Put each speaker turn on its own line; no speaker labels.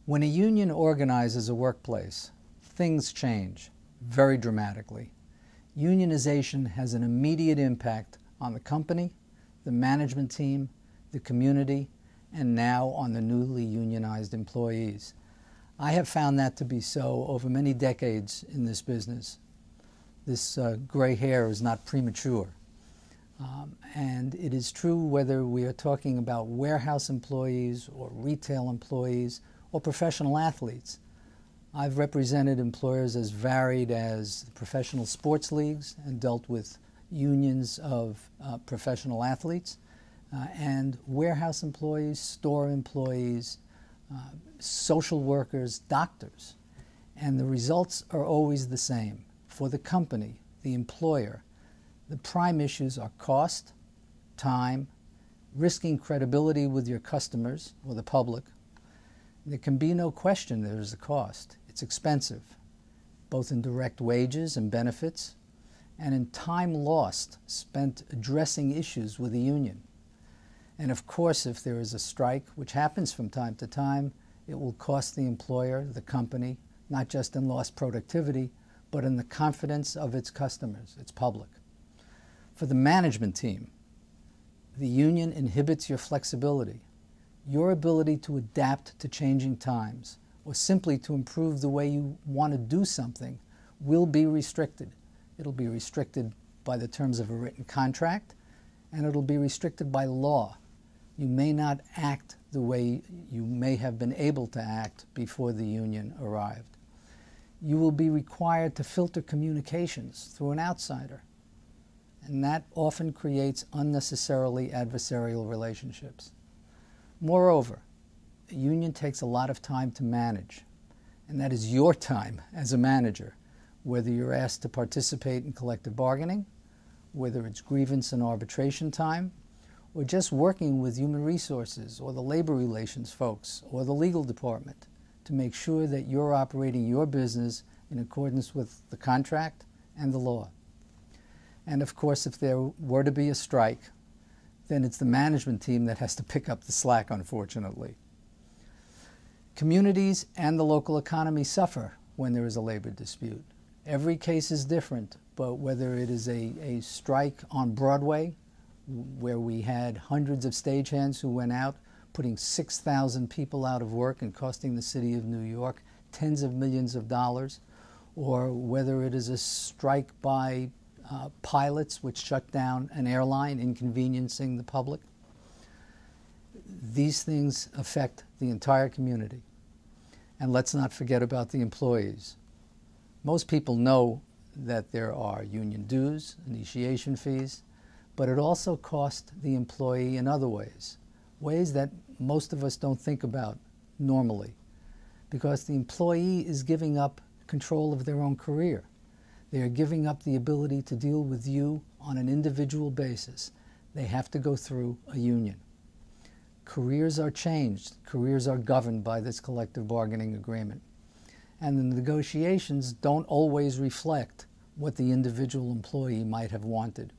When a union organizes a workplace, things change very dramatically. Unionization has an immediate impact on the company, the management team, the community, and now on the newly unionized employees. I have found that to be so over many decades in this business. This gray hair is not premature. And it is true whether we are talking about warehouse employees or retail employees or professional athletes. I've represented employers as varied as professional sports leagues and dealt with unions of professional athletes, and warehouse employees, store employees, social workers, doctors. And the results are always the same. For the company, the employer, the prime issues are cost, time, risking credibility with your customers or the public. There can be no question there is a cost. It's expensive, both in direct wages and benefits, and in time lost spent addressing issues with the union. And of course, if there is a strike, which happens from time to time, it will cost the employer, the company, not just in lost productivity, but in the confidence of its customers, its public. For the management team, the union inhibits your flexibility, your ability to adapt to changing times, or simply to improve the way you want to do something will be restricted. It'll be restricted by the terms of a written contract, and it'll be restricted by law. You may not act the way you may have been able to act before the union arrived. You will be required to filter communications through an outsider, and that often creates unnecessarily adversarial relationships. Moreover, a union takes a lot of time to manage, and that is your time as a manager, whether you're asked to participate in collective bargaining, whether it's grievance and arbitration time, or just working with human resources or the labor relations folks or the legal department to make sure that you're operating your business in accordance with the contract and the law. And of course, if there were to be a strike, then it's the management team that has to pick up the slack, unfortunately. Communities and the local economy suffer when there is a labor dispute. Every case is different, but whether it is a strike on Broadway, where we had hundreds of stagehands who went out, putting 6,000 people out of work and costing the city of New York tens of millions of dollars, or whether it is a strike by pilots which shut down an airline, inconveniencing the public. These things affect the entire community. And let's not forget about the employees. Most people know that there are union dues, initiation fees, but it also costs the employee in other ways that most of us don't think about normally, because the employee is giving up control of their own career. They are giving up the ability to deal with you on an individual basis. They have to go through a union. Careers are changed. Careers are governed by this collective bargaining agreement. And the negotiations don't always reflect what the individual employee might have wanted.